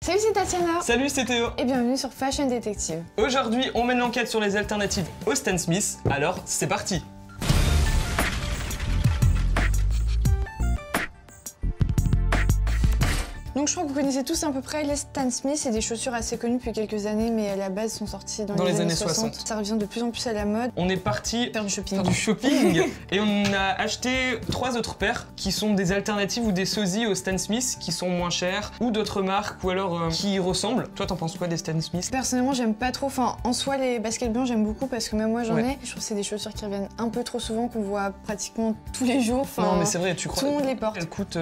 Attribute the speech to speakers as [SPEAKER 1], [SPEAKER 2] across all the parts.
[SPEAKER 1] Salut, c'est Tatiana.
[SPEAKER 2] Salut, c'est Théo.
[SPEAKER 1] Et bienvenue sur Fashion Detective.
[SPEAKER 2] Aujourd'hui, on mène l'enquête sur les alternatives au Stan Smith, alors c'est parti.
[SPEAKER 1] Donc je crois que vous connaissez tous à peu près les Stan Smith, c'est des chaussures assez connues depuis quelques années, mais à la base sont sorties dans les années 60. Ça revient de plus en plus à la mode.
[SPEAKER 2] On est parti
[SPEAKER 1] faire du shopping.
[SPEAKER 2] Et on a acheté 3 autres paires qui sont des alternatives ou des sosies au Stan Smith qui sont moins chères, ou d'autres marques, ou alors qui y ressemblent. Toi, t'en penses quoi des Stan Smith?
[SPEAKER 1] Personnellement, j'aime pas trop. Enfin, en soi, les baskets blancs, j'aime beaucoup parce que même moi j'en ai. Je trouve que c'est des chaussures qui reviennent un peu trop souvent, qu'on voit pratiquement tous les jours. Enfin,
[SPEAKER 2] non, mais c'est vrai, tu crois.
[SPEAKER 1] Tout le monde les porte.
[SPEAKER 2] Elles coûtent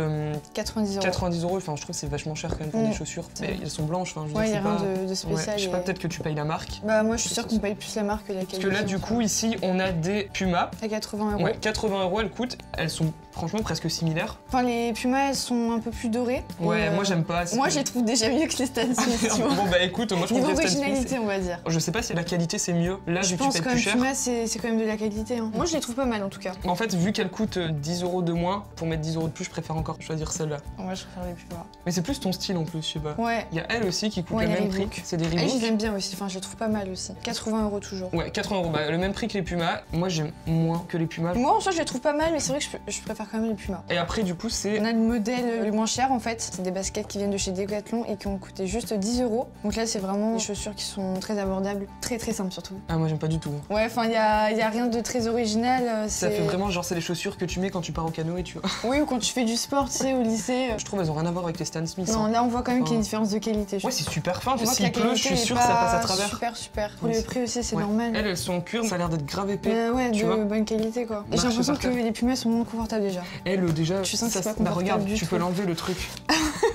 [SPEAKER 1] 90 €.
[SPEAKER 2] 90 €. Enfin, je trouve que c'est vachement cher quand même pour des chaussures. Mais elles sont blanches. Enfin,
[SPEAKER 1] il y a rien de spécial.
[SPEAKER 2] Je sais pas, peut-être que tu payes la marque.
[SPEAKER 1] Bah, moi, je suis sûre qu'on paye plus la marque que la qualité.
[SPEAKER 2] Parce que là, du coup, ici, on a des Puma.
[SPEAKER 1] À 80 €.
[SPEAKER 2] Ouais, 80 € elles coûtent. Elles sont franchement presque similaires.
[SPEAKER 1] Enfin, les Puma, elles sont un peu plus dorées.
[SPEAKER 2] Ouais, moi j'aime pas.
[SPEAKER 1] Moi, je les trouve déjà mieux que les Stan Smith, tu vois.
[SPEAKER 2] Bon, bah écoute, moi je trouve
[SPEAKER 1] que
[SPEAKER 2] les
[SPEAKER 1] Stan
[SPEAKER 2] Smith.
[SPEAKER 1] Originalité, on va dire.
[SPEAKER 2] Je sais pas si la qualité c'est mieux. Là, vu que tu payes plus cher.
[SPEAKER 1] Puma, c'est quand même de la qualité. Hein. Moi, je les trouve pas mal en tout cas.
[SPEAKER 2] En fait, vu qu'elles coûtent 10 € de moins, pour mettre 10 € de plus, je préfère encore choisir celle-là.
[SPEAKER 1] Moi, je préfère les Puma.
[SPEAKER 2] Mais c'est plus ton style en plus, je sais pas.
[SPEAKER 1] Ouais.
[SPEAKER 2] Il y a elle aussi qui coûte le même prix. C'est des Reebok.
[SPEAKER 1] Je les aime bien aussi. Enfin, je les trouve pas mal aussi. 80 € toujours.
[SPEAKER 2] Ouais, 80 €. Bah, le même prix que les Puma. Moi, j'aime moins que les Puma.
[SPEAKER 1] Moi, en soi, je les trouve pas mal, mais c'est vrai que je préfère quand même les Puma.
[SPEAKER 2] Et après, du coup, c'est.
[SPEAKER 1] On a le modèle le moins cher en fait. C'est des baskets qui viennent de chez Decathlon et qui ont coûté juste 10 €. Donc là, c'est vraiment des chaussures qui sont très abordables, très simples surtout.
[SPEAKER 2] Ah, moi, j'aime pas du tout.
[SPEAKER 1] Ouais, enfin, il y a rien de très original.
[SPEAKER 2] Ça fait vraiment genre, c'est les chaussures que tu mets quand tu pars au canoë, tu vois.
[SPEAKER 1] Oui, ou quand tu fais du sport, tu sais, au lycée.
[SPEAKER 2] Je trouve elles ont rien à voir avec les Stan Smith.
[SPEAKER 1] Non, là, on voit quand même qu'il y a une différence de qualité.
[SPEAKER 2] Ouais, c'est super fin.
[SPEAKER 1] S'il
[SPEAKER 2] pleut, je suis sûre que ça passe à travers.
[SPEAKER 1] Super. Pour le prix aussi, c'est normal.
[SPEAKER 2] Elles sont en cuir, ça a l'air d'être grave épais.
[SPEAKER 1] Ouais, de bonne qualité quoi. J'ai l'impression que les Pumas sont moins confortables déjà.
[SPEAKER 2] Elles, déjà,
[SPEAKER 1] tu sens que c'est pas
[SPEAKER 2] bah regarde, tu
[SPEAKER 1] tout.
[SPEAKER 2] peux l'enlever le truc.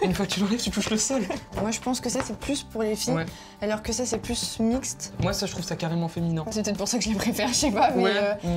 [SPEAKER 2] Une fois que tu l'enlèves, tu touches le sol.
[SPEAKER 1] Moi, je pense que ça, c'est plus pour les filles, alors que ça, c'est plus mixte.
[SPEAKER 2] Moi, ça, je trouve ça carrément féminin.
[SPEAKER 1] C'est peut-être pour ça que je les préfère, je sais pas, mais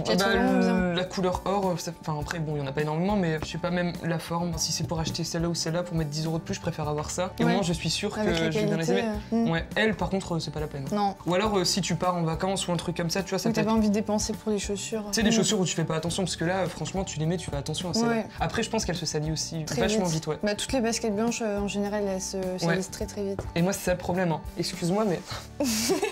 [SPEAKER 1] j'ai trouvé vraiment bien.
[SPEAKER 2] La couleur or, enfin après, bon, il y en a pas énormément, mais je sais pas, même la forme. Si c'est pour acheter celle-là ou celle-là, pour mettre 10 € de plus, je préfère avoir ça. Et moi, je suis sûre que je vais bien les aimer. Ouais, elle, par contre, c'est pas la peine.
[SPEAKER 1] Non.
[SPEAKER 2] Ou alors, si tu pars en vacances ou un truc comme ça, tu vois, ça peut
[SPEAKER 1] t'as pas envie de dépenser pour les chaussures.
[SPEAKER 2] Tu sais, des chaussures où tu fais pas attention, parce que là, franchement, tu les mets, tu fais attention à celle-là. Après, je pense qu'elle se salit aussi vachement vite, ouais.
[SPEAKER 1] Bah, toutes les baskets blanches, en général, elles se salissent très vite.
[SPEAKER 2] Et moi, c'est ça le problème. Hein. Excuse-moi, mais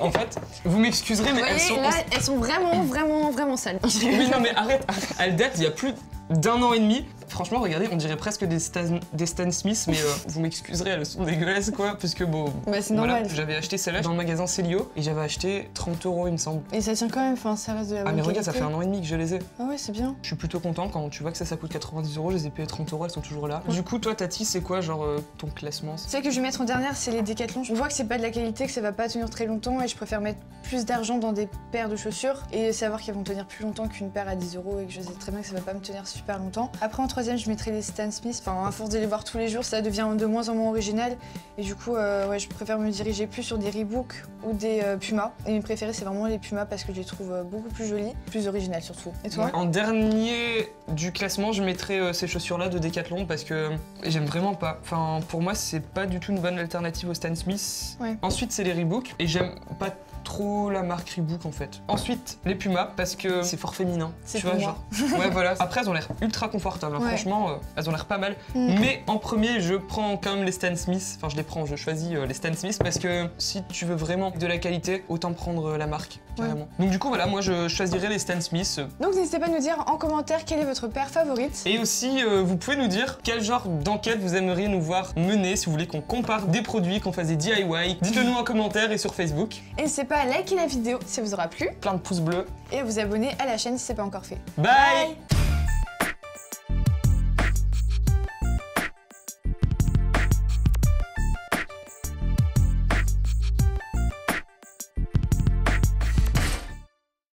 [SPEAKER 2] en fait, vous m'excuserez, mais elles sont.
[SPEAKER 1] Là, elles sont vraiment sales.
[SPEAKER 2] Oui, non, mais arrête. Elles datent il y a plus d'1 an et demi. Franchement, regardez, on dirait presque des Stan Smith, mais vous m'excuserez, elles sont dégueulasses, quoi, parce que bon...
[SPEAKER 1] Bah, c'est normal.
[SPEAKER 2] J'avais acheté celle-là dans le magasin Célio, et j'avais acheté 30 €, il me semble.
[SPEAKER 1] Et ça tient quand même, enfin, ça reste de la bonne
[SPEAKER 2] mais regarde,
[SPEAKER 1] qualité.
[SPEAKER 2] ça fait 1 an et demi que je les ai.
[SPEAKER 1] Ah ouais, c'est bien.
[SPEAKER 2] Je suis plutôt content quand tu vois que ça coûte 90 €, je les ai payés 30 €, elles sont toujours là. Du coup, toi, Tati, c'est quoi, genre, ton classement?
[SPEAKER 1] Celle que je vais mettre en dernière, c'est les Decathlon. Je vois que c'est pas de la qualité, que ça va pas tenir très longtemps, et je préfère mettre plus d'argent dans des paires de chaussures, et savoir qu'elles vont tenir plus longtemps qu'une paire à 10 €, et que je sais très bien que ça va pas me tenir super longtemps. Après, en troisième, je mettrai les Stan Smith. Enfin, à force de les voir tous les jours, ça devient de moins en moins original. Et du coup, ouais, je préfère me diriger plus sur des Reebok ou des Puma. Et mes préférés, c'est vraiment les Puma parce que je les trouve beaucoup plus jolies, plus originales surtout. Et toi?
[SPEAKER 2] En dernier du classement, je mettrais ces chaussures-là de Decathlon parce que j'aime vraiment pas. Enfin, pour moi, c'est pas du tout une bonne alternative au Stan Smith. Ensuite, c'est les Reebok et j'aime pas trop la marque Reebok en fait. Ensuite, les Puma parce que c'est fort féminin.
[SPEAKER 1] Tu vois, genre.
[SPEAKER 2] Ouais, voilà. Après, elles ont l'air ultra confortables. Hein. Franchement, elles ont l'air pas mal. Mais en premier, je prends quand même les Stan Smith. Enfin, je les prends, je choisis les Stan Smith parce que si tu veux vraiment de la qualité, autant prendre la marque, carrément. Donc du coup, voilà, moi je choisirais les Stan Smith.
[SPEAKER 1] Donc n'hésitez pas à nous dire en commentaire quelle est votre paire favorite.
[SPEAKER 2] Et aussi, vous pouvez nous dire quel genre d'enquête vous aimeriez nous voir mener si vous voulez qu'on compare des produits, qu'on fasse des DIY. Dites-le nous en commentaire et sur Facebook.
[SPEAKER 1] Et n'hésitez pas à liker la vidéo si ça vous aura plu.
[SPEAKER 2] Plein de pouces bleus.
[SPEAKER 1] Et à vous abonner à la chaîne si c'est pas encore fait.
[SPEAKER 2] Bye.